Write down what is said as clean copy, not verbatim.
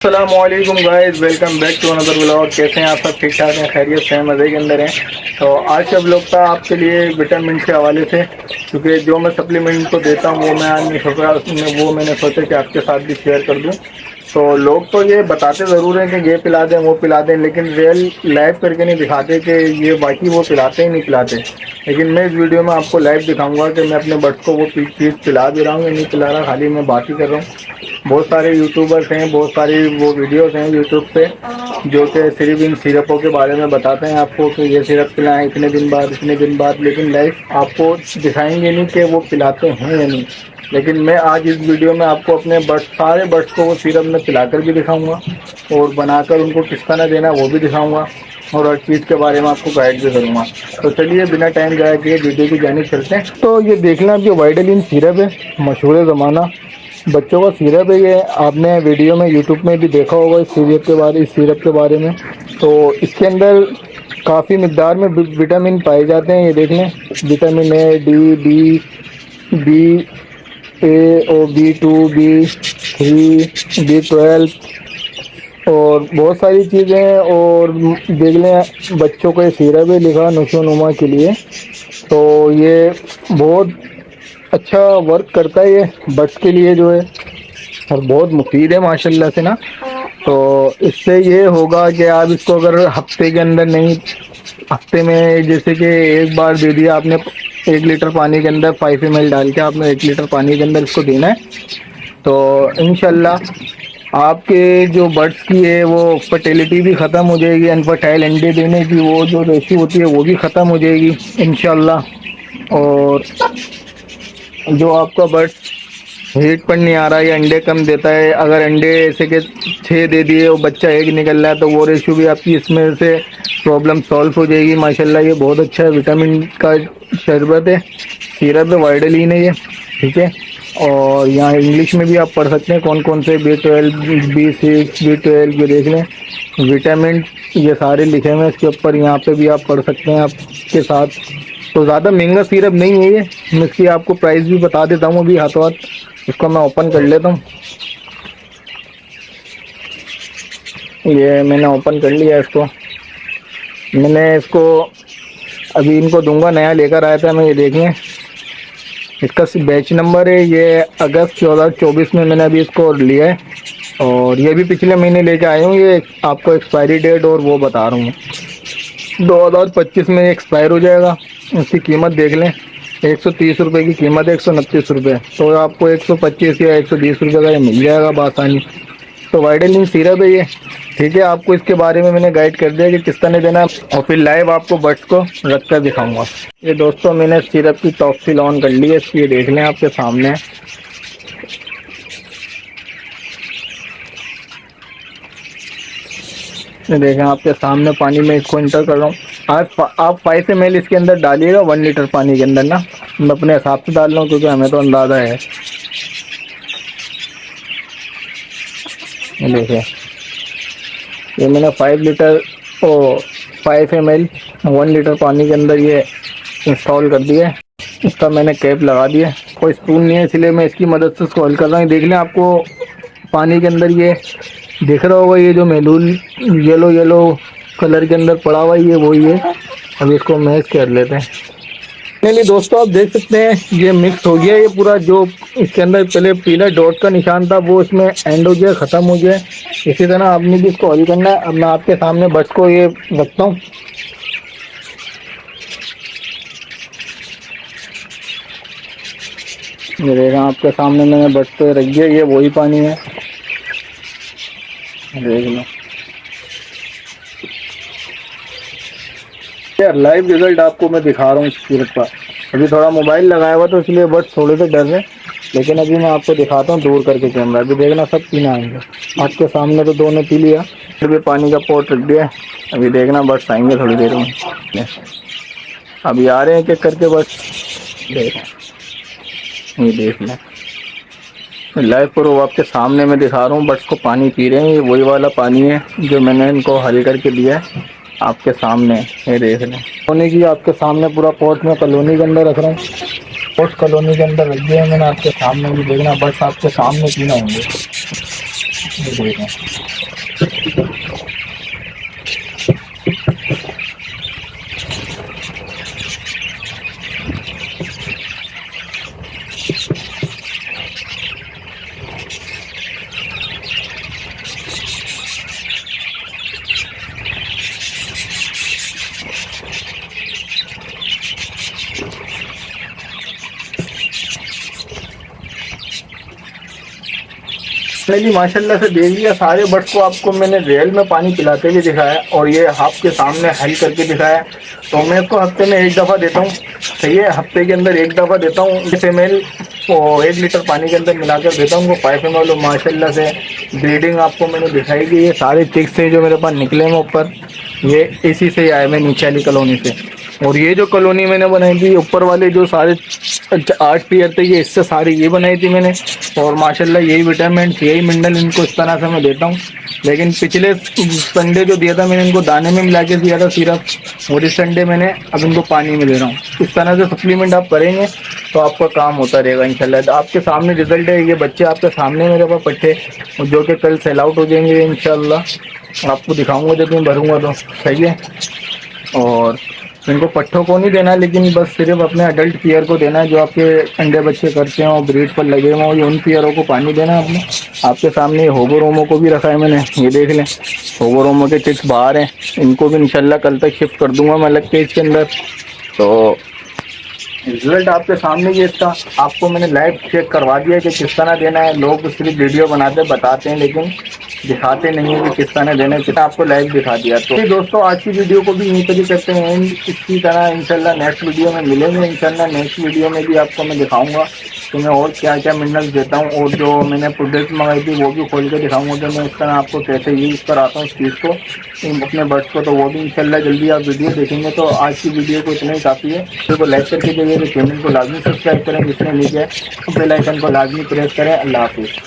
अस्सलामुअलैकुम guys, welcome back to another vlog. कैसे हैं आप सब? ठीक ठाक हैं, खैरियत से हैं, मज़े के अंदर हैं। तो आज का व्लॉग था आपके लिए विटामिन के हवाले से, क्योंकि जो मैं सप्लीमेंट को देता हूँ वो मैं आज नहीं सोच रहा, वो मैंने सोचा कि आपके साथ भी शेयर कर दूँ। तो लोग तो ये बताते ज़रूर हैं कि ये पिला दें वो पिला दें, लेकिन रियल लाइव करके नहीं दिखाते कि ये बाकी वो पिलाते ही नहीं पिलाते। लेकिन मैं इस वीडियो में आपको लाइव दिखाऊंगा कि मैं अपने बच्चों को वो चीज़ पिला भी रहा हूँ या नहीं पिला रहा, खाली मैं बात ही कर रहा हूँ। बहुत सारे यूट्यूबर्स हैं, बहुत सारी वो वीडियोस हैं यूट्यूब पे जो कि सिर्फ इन सिरपों के बारे में बताते हैं आपको कि ये सिरप पिलाएं इतने दिन बाद इतने दिन बाद, लेकिन लाइव आपको दिखाएंगे नहीं कि वो पिलाते हैं या नहीं। लेकिन मैं आज इस वीडियो में आपको अपने सारे बर्ड्स को वो सिरप में पिलाकर भी दिखाऊंगा और बनाकर उनको किस तरह देना वो भी दिखाऊंगा और हर चीज़ के बारे में आपको गाइड भी करूँगा। तो चलिए बिना टाइम जाए के वीडियो की जानिब चलते हैं। तो ये देख लें, जो वाइडलिन सिरप है, मशहूर ज़माना बच्चों का सिरप है। ये आपने वीडियो में यूट्यूब में भी देखा होगा इस सिरप के बारे में। तो इसके अंदर काफ़ी मिकदार में विटामिन पाए जाते हैं। ये देख लें, विटामिन ए, डी, बी, ए और B2, B3, B12 और बहुत सारी चीज़ें। और देख लें, बच्चों को ये सिरप है लिखा नशोनुमा के लिए। तो ये बहुत अच्छा वर्क करता है ये बच्च के लिए जो है, और बहुत मुफीद है माशाल्लाह से ना। तो इससे ये होगा कि आप इसको अगर हफ्ते के अंदर नहीं, हफ्ते में जैसे कि एक बार दे दिया आपने, 1 लीटर पानी के अंदर 5 ml डाल के आपने 1 लीटर पानी के अंदर इसको देना है। तो इंशाल्लाह आपके जो बर्ड्स की है वो फर्टिलिटी भी ख़त्म हो जाएगी, अनफर्टाइल अंडे देने की वो जो रेशो होती है वो भी ख़त्म हो जाएगी इंशाल्लाह। और जो आपका बर्ड हीट पर नहीं आ रहा है या अंडे कम देता है, अगर अंडे ऐसे के 6 दे दिए और बच्चा 1 निकल रहा है, तो वो रेशो भी आपकी इसमें से प्रॉब्लम सॉल्व हो जाएगी। माशाल्लाह ये बहुत अच्छा है, विटामिन का शरबत है, सिरप है, वाइडलिन है ये, ठीक है। और यहाँ इंग्लिश में भी आप पढ़ सकते हैं कौन कौन से B12, B6, B12 ये देख लें, विटामिन ये सारे लिखे हुए हैं इसके ऊपर, यहाँ पे भी आप पढ़ सकते हैं आपके साथ। तो ज़्यादा महंगा सिरप नहीं है ये, मैं इसकी आपको प्राइस भी बता देता हूँ अभी हाथों हाथ। इसको मैं ओपन कर लेता हूँ। ये मैंने ओपन कर लिया इसको। मैंने इसको अभी इनको दूंगा, नया लेकर आया था मैं, ये देखें इसका बैच नंबर है, ये अगस्त 2024 में मैंने अभी इसको लिया है। और ये भी पिछले महीने लेके आया हूँ। ये आपको एक्सपायरी डेट और वो बता रहा हूँ, 2025 में एक्सपायर हो जाएगा। इसकी कीमत देख लें, 130 रुपये की कीमत है, 129 रुपये। तो आपको 125 या 120 रुपये का ये मिल जाएगा बासानी। तो वाइडलिन सिरप है ये, ठीक है। आपको इसके बारे में मैंने गाइड कर दिया कि किस तरह देना, और फिर लाइव आपको बर्ड्स को रख कर दिखाऊंगा। ये दोस्तों मैंने सिरप की टॉक्सिल ऑन कर ली है, इसकी देख लें आपके सामने। देखें आपके सामने पानी में इसको इंटर कर रहा हूँ। आप 5 ml इसके अंदर डालिएगा 1 लीटर पानी के अंदर ना। मैं अपने हिसाब से डाल रहा हूँ क्योंकि हमें तो अंदाज़ा है। देखिए ये मैंने 5 ml 1 लीटर पानी के अंदर ये इंस्टॉल कर दिया। इसका मैंने कैप लगा दिया, कोई स्पून नहीं है इसलिए मैं इसकी मदद से इसको हल कर रहा हूँ। देख लें, आपको पानी के अंदर ये दिख रहा होगा, ये जो मेहलूल येलो येलो कलर के अंदर पड़ा हुआ ये वही है। अभी इसको मैश कर लेते हैं। फाइनली दोस्तों आप देख सकते हैं ये मिक्स हो गया, ये पूरा जो इसके अंदर पहले पीला डॉट का निशान था वो इसमें एंड हो गया, ख़त्म हो गया। इसी तरह आपने भी इसको हल करना है। अब मैं आपके सामने बर्ड्स को ये रखता हूँ। ये देखा आपके सामने मैंने बर्ड्स को रख दिया, ये वही पानी है, देख लो। यार लाइव रिजल्ट आपको मैं दिखा रहा हूँ इस सिरप का। अभी थोड़ा मोबाइल लगाया हुआ तो इसलिए बस थोड़े से डर रहे, लेकिन अभी मैं आपको दिखाता हूँ दूर करके कैमरा। अभी देखना सब पीना आएंगे आपके सामने, तो दोनों पी लिया, फिर भी पानी का पॉट रख दिया। अभी देखना बस आएंगे थोड़ी देर में, अभी आ रहे हैं एक एक करके बस। ये देख लें लाइव प्रूफ आपके सामने मैं दिखा रहा हूँ। बर्ड्स को पानी पी रहे हैं, ये वही वाला पानी है जो मैंने इनको हल करके दिया है आपके सामने। ये देख लें कॉलोनी की आपके सामने पूरा पॉट में कॉलोनी के अंदर रख रहा हूँ। पॉट कॉलोनी के अंदर रख दिया मैंने आपके सामने, भी देखना बर्ड्स आपके सामने पीना होंगे। ये देखो। फाइनली माशाल्लाह से देख लिया, सारे बर्ड्स को आपको मैंने रियल में पानी पिलाते हुए दिखाया और ये हाफ के सामने हल करके दिखाया। तो मैं इसको हफ्ते में एक दफ़ा देता हूँ, सही है, हफ्ते के अंदर एक दफ़ा देता हूँ। 20 ml और 1 लीटर पानी के अंदर मिलाकर देता हूँ उनको 5 ml। माशाल्लाह से ब्रीडिंग आपको मैंने दिखाई दी है। सारे चिक्स से जो मेरे पास निकले हैं ऊपर, ये इसी से ही आए मैं नीचे वाली कॉलोनी से। और ये जो कॉलोनी मैंने बनाई थी ऊपर वाले जो सारे 8 पेयर थे, ये इससे सारी ये बनाई थी मैंने। और माशाल्लाह यही विटामिन यही मिनरल इनको इस तरह से मैं देता हूँ। लेकिन पिछले संडे जो दिया था मैंने इनको दाने में मिला के दिया था सिरप, और इस संडे मैंने अब इनको पानी में दे रहा हूँ। इस तरह से सप्लीमेंट आप करेंगे तो आपका काम होता रहेगा इंशाल्लाह। तो आपके सामने रिजल्ट है, ये बच्चे आपके सामने मेरे पास पट्टे, जो कि कल सेल आउट हो जाएंगे इंशाल्लाह। आपको दिखाऊंगा जब मैं भरूंगा तो, सही है। और इनको पट्ठों को नहीं देना, लेकिन बस सिर्फ अपने अडल्ट पेयर को देना है, जो आपके अंडे बच्चे करते हो ब्रीड पर लगे हुए हो, उन पेयरों को पानी देना है अपने। आपके सामने होगोरोमो को भी रखा है मैंने, ये देख लें, होगोरोमो के चिक्स बाहर हैं, इनको भी इंशाल्लाह कल तक शिफ्ट कर दूंगा मैं अलग केज के अंदर। तो रिजल्ट आपके सामने ये इसका आपको मैंने लाइव चेक करवा दिया कि किस तरह देना है। लोग सिर्फ वीडियो बनाते बताते हैं लेकिन दिखाते नहीं है कि किस तरह देना है, कितना आपको लाइव दिखा दिया। तो दोस्तों आज की वीडियो को भी यहीं पर ही करते हैं। इसी तरह इंशाल्लाह नेक्स्ट वीडियो में मिलेंगे। इंशाल्लाह नेक्स्ट वीडियो में भी आपको मैं दिखाऊंगा कि मैं और क्या क्या मिनरल्स देता हूँ, और जो मैंने प्रोडक्ट मंगाई थी वो भी खोल के दिखाऊंगा कि मैं इस तरह आपको कैसे यूज़ कराता हूँ इस चीज़ को, अपने बर्ड्स को। तो वो भी इंशाल्लाह जल्दी आप वीडियो देखेंगे। तो आज की वीडियो को इतना ही काफ़ी है। वीडियो को लाइक करके जाइए, चैनल को लाजमी सब्सक्राइब करें जिसने नहीं किया, बेल आइकन को लाजमी प्रेस करें। अल्लाह हाफिज़।